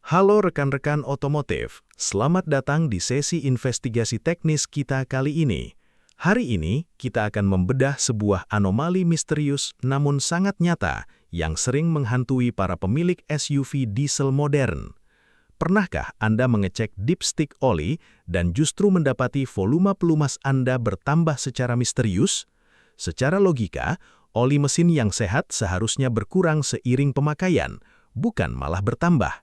Halo rekan-rekan otomotif, selamat datang di sesi investigasi teknis kita kali ini. Hari ini, kita akan membedah sebuah anomali misterius namun sangat nyata yang sering menghantui para pemilik SUV diesel modern. Pernahkah Anda mengecek dipstick oli dan justru mendapati volume pelumas Anda bertambah secara misterius? Secara logika, oli mesin yang sehat seharusnya berkurang seiring pemakaian, bukan malah bertambah.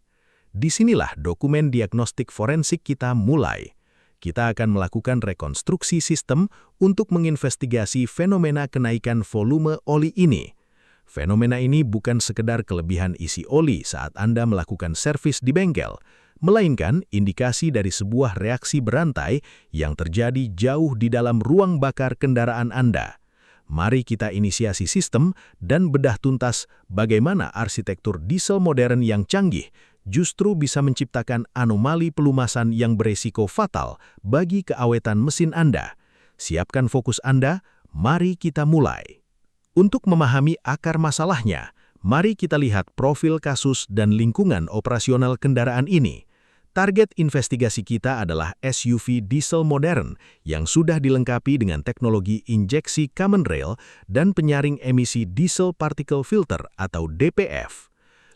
Disinilah dokumen diagnostik forensik kita mulai. Kita akan melakukan rekonstruksi sistem untuk menginvestigasi fenomena kenaikan volume oli ini. Fenomena ini bukan sekedar kelebihan isi oli saat Anda melakukan servis di bengkel, melainkan indikasi dari sebuah reaksi berantai yang terjadi jauh di dalam ruang bakar kendaraan Anda. Mari kita inisiasi sistem dan bedah tuntas bagaimana arsitektur diesel modern yang canggih justru bisa menciptakan anomali pelumasan yang beresiko fatal bagi keawetan mesin Anda. Siapkan fokus Anda, mari kita mulai. Untuk memahami akar masalahnya, mari kita lihat profil kasus dan lingkungan operasional kendaraan ini. Target investigasi kita adalah SUV diesel modern yang sudah dilengkapi dengan teknologi injeksi common rail dan penyaring emisi diesel particle filter atau DPF.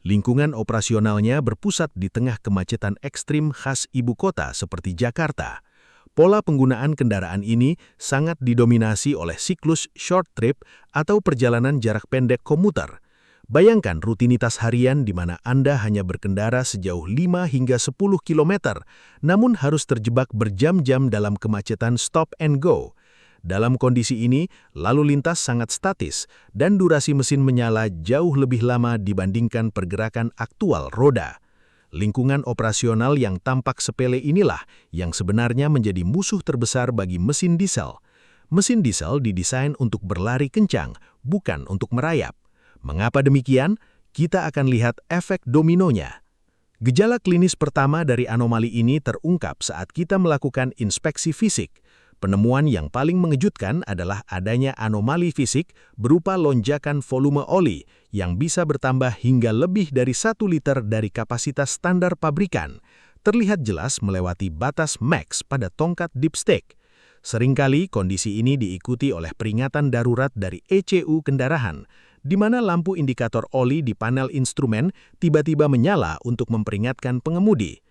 Lingkungan operasionalnya berpusat di tengah kemacetan ekstrim khas ibu kota seperti Jakarta. Pola penggunaan kendaraan ini sangat didominasi oleh siklus short trip atau perjalanan jarak pendek komuter. Bayangkan rutinitas harian di mana Anda hanya berkendara sejauh 5 hingga 10 km, namun harus terjebak berjam-jam dalam kemacetan stop and go. Dalam kondisi ini, lalu lintas sangat statis dan durasi mesin menyala jauh lebih lama dibandingkan pergerakan aktual roda. Lingkungan operasional yang tampak sepele inilah yang sebenarnya menjadi musuh terbesar bagi mesin diesel. Mesin diesel didesain untuk berlari kencang, bukan untuk merayap. Mengapa demikian? Kita akan lihat efek dominonya. Gejala klinis pertama dari anomali ini terungkap saat kita melakukan inspeksi fisik. Penemuan yang paling mengejutkan adalah adanya anomali fisik berupa lonjakan volume oli yang bisa bertambah hingga lebih dari 1 liter dari kapasitas standar pabrikan, terlihat jelas melewati batas max pada tongkat dipstick. Seringkali kondisi ini diikuti oleh peringatan darurat dari ECU kendaraan, di mana lampu indikator oli di panel instrumen tiba-tiba menyala untuk memperingatkan pengemudi.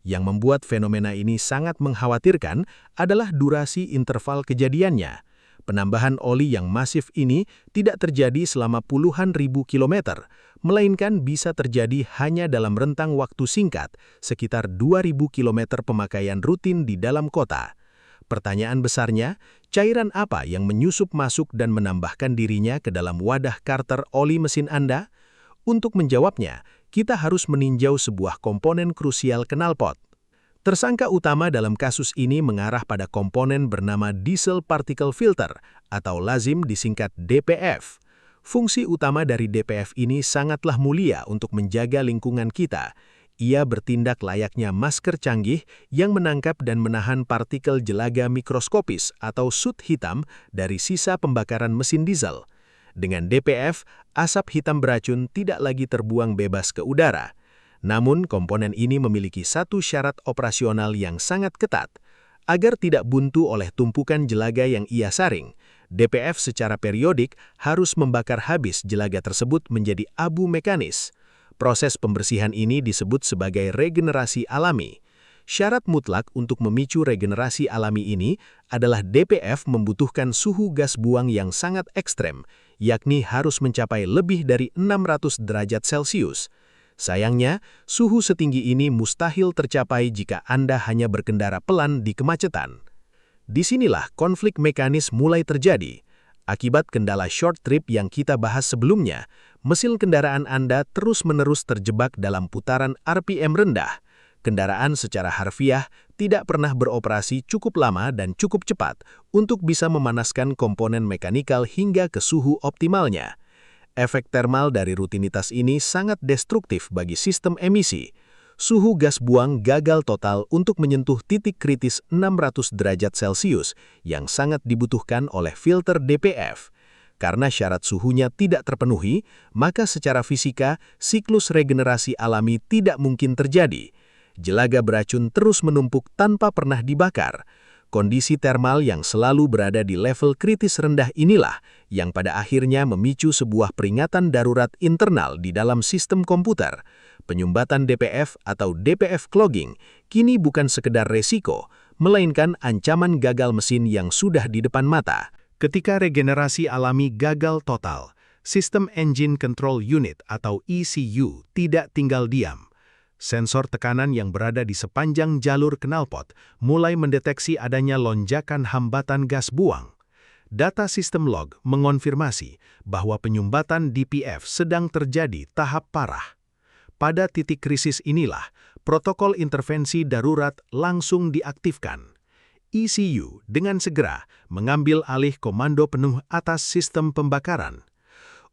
Yang membuat fenomena ini sangat mengkhawatirkan adalah durasi interval kejadiannya. Penambahan oli yang masif ini tidak terjadi selama puluhan ribu kilometer, melainkan bisa terjadi hanya dalam rentang waktu singkat, sekitar 2.000 kilometer pemakaian rutin di dalam kota. Pertanyaan besarnya, cairan apa yang menyusup masuk dan menambahkan dirinya ke dalam wadah karter oli mesin Anda? Untuk menjawabnya, kita harus meninjau sebuah komponen krusial knalpot. Tersangka utama dalam kasus ini mengarah pada komponen bernama diesel particle filter atau lazim disingkat DPF. Fungsi utama dari DPF ini sangatlah mulia untuk menjaga lingkungan kita. Ia bertindak layaknya masker canggih yang menangkap dan menahan partikel jelaga mikroskopis atau soot hitam dari sisa pembakaran mesin diesel. Dengan DPF, asap hitam beracun tidak lagi terbuang bebas ke udara. Namun, komponen ini memiliki satu syarat operasional yang sangat ketat. Agar tidak buntu oleh tumpukan jelaga yang ia saring, DPF secara periodik harus membakar habis jelaga tersebut menjadi abu mekanis. Proses pembersihan ini disebut sebagai regenerasi alami. Syarat mutlak untuk memicu regenerasi alami ini adalah DPF membutuhkan suhu gas buang yang sangat ekstrem, yakni harus mencapai lebih dari 600 derajat Celcius. Sayangnya, suhu setinggi ini mustahil tercapai jika Anda hanya berkendara pelan di kemacetan. Disinilah konflik mekanis mulai terjadi. Akibat kendala short trip yang kita bahas sebelumnya, mesin kendaraan Anda terus-menerus terjebak dalam putaran RPM rendah. Kendaraan secara harfiah tidak pernah beroperasi cukup lama dan cukup cepat untuk bisa memanaskan komponen mekanikal hingga ke suhu optimalnya. Efek termal dari rutinitas ini sangat destruktif bagi sistem emisi. Suhu gas buang gagal total untuk menyentuh titik kritis 600 derajat Celcius yang sangat dibutuhkan oleh filter DPF. Karena syarat suhunya tidak terpenuhi, maka secara fisika, siklus regenerasi alami tidak mungkin terjadi. Jelaga beracun terus menumpuk tanpa pernah dibakar. Kondisi termal yang selalu berada di level kritis rendah inilah yang pada akhirnya memicu sebuah peringatan darurat internal di dalam sistem komputer. Penyumbatan DPF atau DPF clogging kini bukan sekedar resiko, melainkan ancaman gagal mesin yang sudah di depan mata. Ketika regenerasi alami gagal total, System Engine Control Unit atau ECU tidak tinggal diam. Sensor tekanan yang berada di sepanjang jalur knalpot mulai mendeteksi adanya lonjakan hambatan gas buang. Data sistem log mengonfirmasi bahwa penyumbatan DPF sedang terjadi tahap parah. Pada titik krisis inilah, protokol intervensi darurat langsung diaktifkan. ECU dengan segera mengambil alih komando penuh atas sistem pembakaran.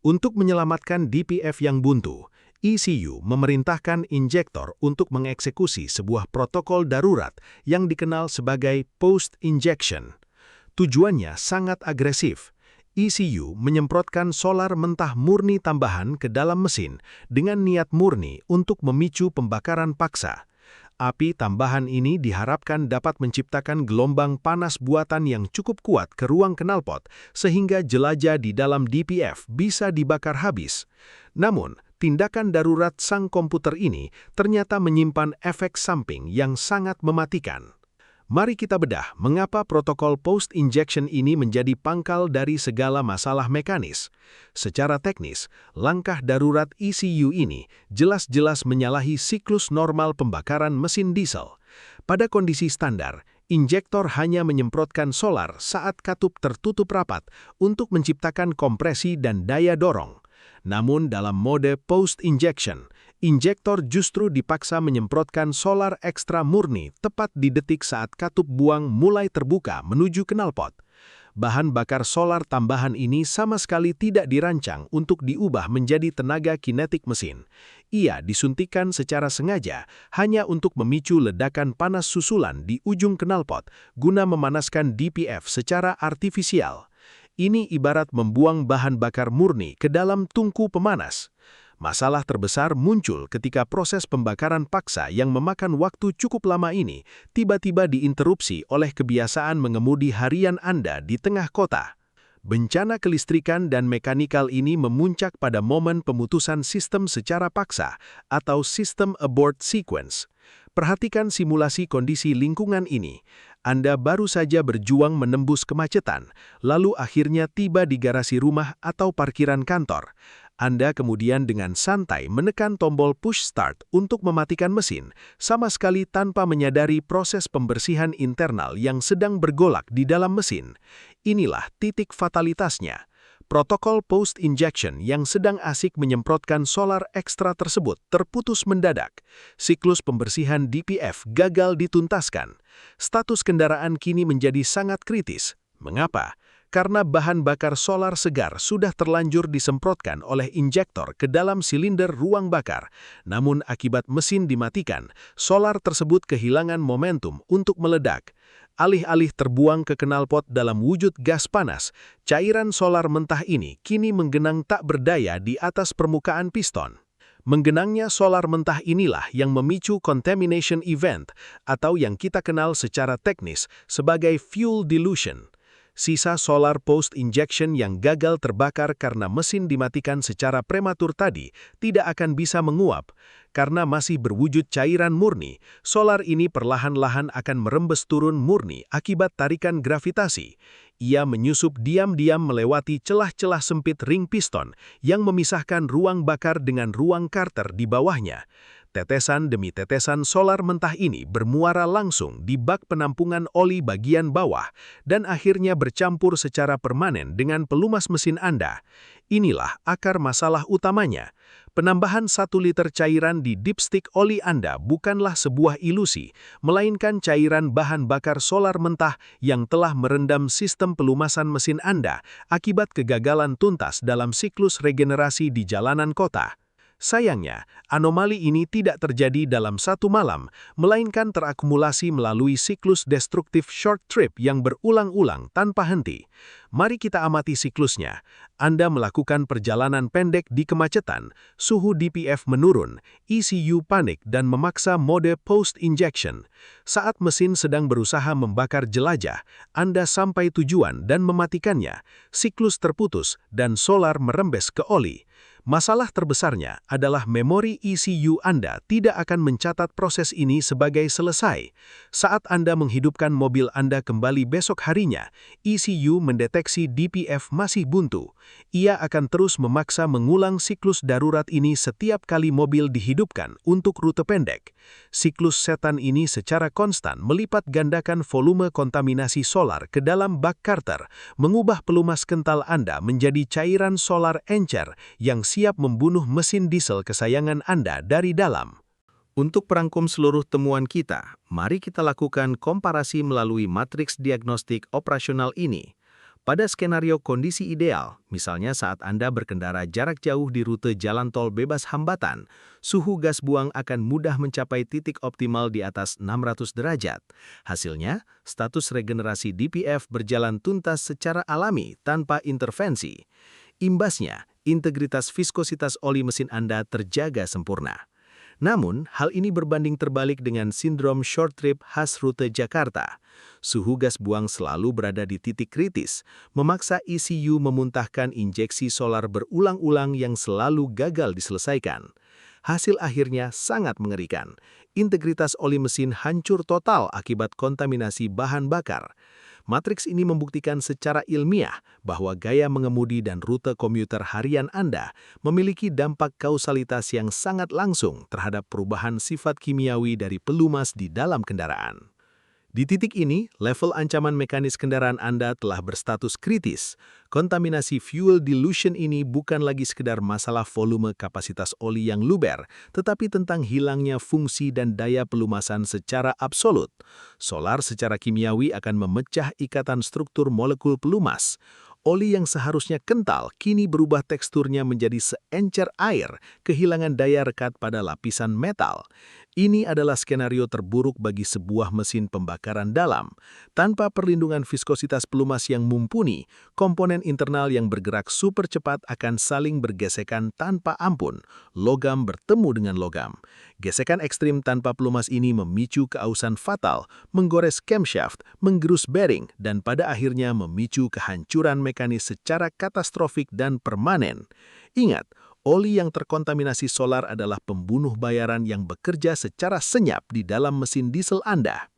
Untuk menyelamatkan DPF yang buntu, ECU memerintahkan injektor untuk mengeksekusi sebuah protokol darurat yang dikenal sebagai post-injection. Tujuannya sangat agresif. ECU menyemprotkan solar mentah murni tambahan ke dalam mesin dengan niat murni untuk memicu pembakaran paksa. Api tambahan ini diharapkan dapat menciptakan gelombang panas buatan yang cukup kuat ke ruang knalpot sehingga jelajah di dalam DPF bisa dibakar habis. Namun, tindakan darurat sang komputer ini ternyata menyimpan efek samping yang sangat mematikan. Mari kita bedah mengapa protokol post-injection ini menjadi pangkal dari segala masalah mekanis. Secara teknis, langkah darurat ECU ini jelas-jelas menyalahi siklus normal pembakaran mesin diesel. Pada kondisi standar, injektor hanya menyemprotkan solar saat katup tertutup rapat untuk menciptakan kompresi dan daya dorong. Namun dalam mode post-injection, injektor justru dipaksa menyemprotkan solar ekstra murni tepat di detik saat katup buang mulai terbuka menuju knalpot. Bahan bakar solar tambahan ini sama sekali tidak dirancang untuk diubah menjadi tenaga kinetik mesin. Ia disuntikkan secara sengaja hanya untuk memicu ledakan panas susulan di ujung knalpot guna memanaskan DPF secara artifisial. Ini ibarat membuang bahan bakar murni ke dalam tungku pemanas. Masalah terbesar muncul ketika proses pembakaran paksa yang memakan waktu cukup lama ini tiba-tiba diinterupsi oleh kebiasaan mengemudi harian Anda di tengah kota. Bencana kelistrikan dan mekanikal ini memuncak pada momen pemutusan sistem secara paksa atau System Abort Sequence. Perhatikan simulasi kondisi lingkungan ini. Anda baru saja berjuang menembus kemacetan, lalu akhirnya tiba di garasi rumah atau parkiran kantor. Anda kemudian dengan santai menekan tombol push start untuk mematikan mesin, sama sekali tanpa menyadari proses pembersihan internal yang sedang bergolak di dalam mesin. Inilah titik fatalitasnya. Protokol post-injection yang sedang asik menyemprotkan solar ekstra tersebut terputus mendadak. Siklus pembersihan DPF gagal dituntaskan. Status kendaraan kini menjadi sangat kritis. Mengapa? Karena bahan bakar solar segar sudah terlanjur disemprotkan oleh injektor ke dalam silinder ruang bakar. Namun akibat mesin dimatikan, solar tersebut kehilangan momentum untuk meledak. Alih-alih terbuang ke knalpot dalam wujud gas panas, cairan solar mentah ini kini menggenang tak berdaya di atas permukaan piston. Menggenangnya solar mentah inilah yang memicu contamination event atau yang kita kenal secara teknis sebagai fuel dilution. Sisa solar post-injection yang gagal terbakar karena mesin dimatikan secara prematur tadi tidak akan bisa menguap. Karena masih berwujud cairan murni, solar ini perlahan-lahan akan merembes turun murni akibat tarikan gravitasi. Ia menyusup diam-diam melewati celah-celah sempit ring piston yang memisahkan ruang bakar dengan ruang karter di bawahnya. Tetesan demi tetesan solar mentah ini bermuara langsung di bak penampungan oli bagian bawah dan akhirnya bercampur secara permanen dengan pelumas mesin Anda. Inilah akar masalah utamanya. Penambahan 1 liter cairan di dipstick oli Anda bukanlah sebuah ilusi, melainkan cairan bahan bakar solar mentah yang telah merendam sistem pelumasan mesin Anda akibat kegagalan tuntas dalam siklus regenerasi di jalanan kota. Sayangnya, anomali ini tidak terjadi dalam satu malam, melainkan terakumulasi melalui siklus destruktif short trip yang berulang-ulang tanpa henti. Mari kita amati siklusnya. Anda melakukan perjalanan pendek di kemacetan, suhu DPF menurun, ECU panik dan memaksa mode post-injection. Saat mesin sedang berusaha membakar jelajah, Anda sampai tujuan dan mematikannya. Siklus terputus dan solar merembes ke oli. Masalah terbesarnya adalah memori ECU Anda tidak akan mencatat proses ini sebagai selesai. Saat Anda menghidupkan mobil Anda kembali besok harinya, ECU mendeteksi DPF masih buntu. Ia akan terus memaksa mengulang siklus darurat ini setiap kali mobil dihidupkan untuk rute pendek. Siklus setan ini secara konstan melipat gandakan volume kontaminasi solar ke dalam bak Carter, mengubah pelumas kental Anda menjadi cairan solar encer yang siap membunuh mesin diesel kesayangan Anda dari dalam. Untuk perangkum seluruh temuan kita, mari kita lakukan komparasi melalui matriks diagnostik operasional ini. Pada skenario kondisi ideal, misalnya saat Anda berkendara jarak jauh di rute jalan tol bebas hambatan, suhu gas buang akan mudah mencapai titik optimal di atas 600 derajat. Hasilnya, status regenerasi DPF berjalan tuntas secara alami tanpa intervensi. Imbasnya, integritas viskositas oli mesin Anda terjaga sempurna. Namun, hal ini berbanding terbalik dengan sindrom short trip khas rute Jakarta. Suhu gas buang selalu berada di titik kritis, memaksa ECU memuntahkan injeksi solar berulang-ulang yang selalu gagal diselesaikan. Hasil akhirnya sangat mengerikan. Integritas oli mesin hancur total akibat kontaminasi bahan bakar. Matriks ini membuktikan secara ilmiah bahwa gaya mengemudi dan rute komuter harian Anda memiliki dampak kausalitas yang sangat langsung terhadap perubahan sifat kimiawi dari pelumas di dalam kendaraan. Di titik ini, level ancaman mekanis kendaraan Anda telah berstatus kritis. Kontaminasi fuel dilution ini bukan lagi sekedar masalah volume kapasitas oli yang luber, tetapi tentang hilangnya fungsi dan daya pelumasan secara absolut. Solar secara kimiawi akan memecah ikatan struktur molekul pelumas. Oli yang seharusnya kental kini berubah teksturnya menjadi seencer air, kehilangan daya rekat pada lapisan metal. Ini adalah skenario terburuk bagi sebuah mesin pembakaran dalam. Tanpa perlindungan viskositas pelumas yang mumpuni, komponen internal yang bergerak super cepat akan saling bergesekan tanpa ampun. Logam bertemu dengan logam. Gesekan ekstrim tanpa pelumas ini memicu keausan fatal, menggores camshaft, menggerus bearing, dan pada akhirnya memicu kehancuran mekanis secara katastrofik dan permanen. Ingat, oli yang terkontaminasi solar adalah pembunuh bayaran yang bekerja secara senyap di dalam mesin diesel Anda.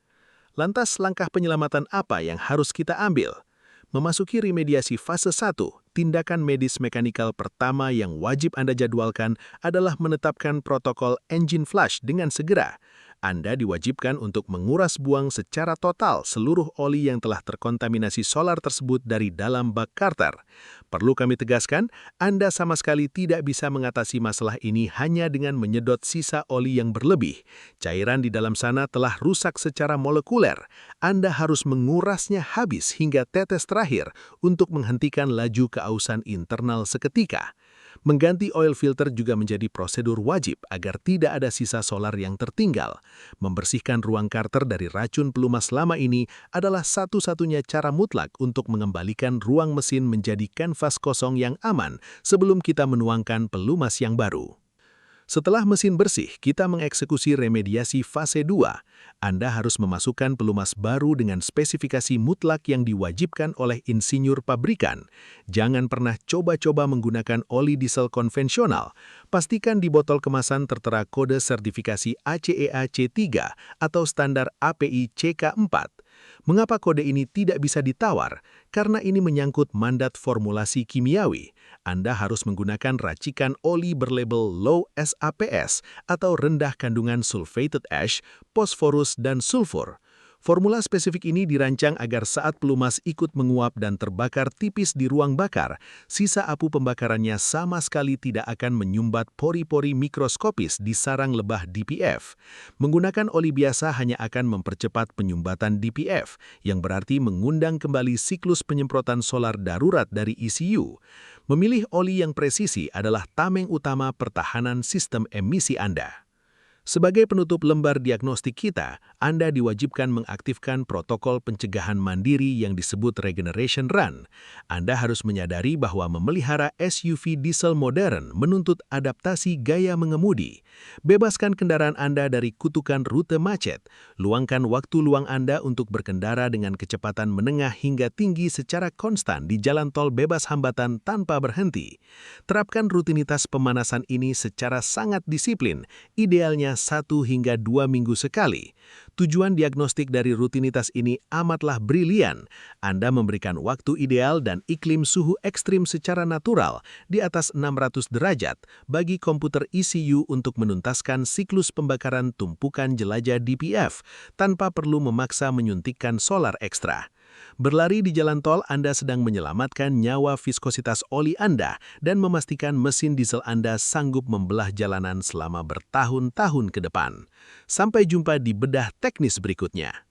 Lantas, langkah penyelamatan apa yang harus kita ambil? Memasuki remediasi fase 1, tindakan medis mekanikal pertama yang wajib Anda jadwalkan adalah menetapkan protokol engine flush dengan segera. Anda diwajibkan untuk menguras buang secara total seluruh oli yang telah terkontaminasi solar tersebut dari dalam bak Carter. Perlu kami tegaskan, Anda sama sekali tidak bisa mengatasi masalah ini hanya dengan menyedot sisa oli yang berlebih. Cairan di dalam sana telah rusak secara molekuler. Anda harus mengurasnya habis hingga tetes terakhir untuk menghentikan laju keausan internal seketika. Mengganti oil filter juga menjadi prosedur wajib agar tidak ada sisa solar yang tertinggal. Membersihkan ruang Carter dari racun pelumas lama ini adalah satu-satunya cara mutlak untuk mengembalikan ruang mesin menjadi kanvas kosong yang aman sebelum kita menuangkan pelumas yang baru. Setelah mesin bersih, kita mengeksekusi remediasi fase 2. Anda harus memasukkan pelumas baru dengan spesifikasi mutlak yang diwajibkan oleh insinyur pabrikan. Jangan pernah coba-coba menggunakan oli diesel konvensional. Pastikan di botol kemasan tertera kode sertifikasi ACEA C3 atau standar API CK4. Mengapa kode ini tidak bisa ditawar? Karena ini menyangkut mandat formulasi kimiawi. Anda harus menggunakan racikan oli berlabel low SAPS atau rendah kandungan sulfated ash, fosforus, dan sulfur. Formula spesifik ini dirancang agar saat pelumas ikut menguap dan terbakar tipis di ruang bakar, sisa apu pembakarannya sama sekali tidak akan menyumbat pori-pori mikroskopis di sarang lebah DPF. Menggunakan oli biasa hanya akan mempercepat penyumbatan DPF, yang berarti mengundang kembali siklus penyemprotan solar darurat dari ECU. Memilih oli yang presisi adalah tameng utama pertahanan sistem emisi Anda. Sebagai penutup lembar diagnostik kita, Anda diwajibkan mengaktifkan protokol pencegahan mandiri yang disebut Regeneration Run. Anda harus menyadari bahwa memelihara SUV diesel modern menuntut adaptasi gaya mengemudi. Bebaskan kendaraan Anda dari kutukan rute macet. Luangkan waktu luang Anda untuk berkendara dengan kecepatan menengah hingga tinggi secara konstan di jalan tol bebas hambatan tanpa berhenti. Terapkan rutinitas pemanasan ini secara sangat disiplin, idealnya 1 hingga 2 minggu sekali. Tujuan diagnostik dari rutinitas ini amatlah brilian. Anda memberikan waktu ideal dan iklim suhu ekstrim secara natural di atas 600 derajat bagi komputer ECU untuk menuntaskan siklus pembakaran tumpukan jelajah DPF tanpa perlu memaksa menyuntikkan solar ekstra. Berlari di jalan tol Anda sedang menyelamatkan nyawa viskositas oli Anda dan memastikan mesin diesel Anda sanggup membelah jalanan selama bertahun-tahun ke depan. Sampai jumpa di bedah teknis berikutnya.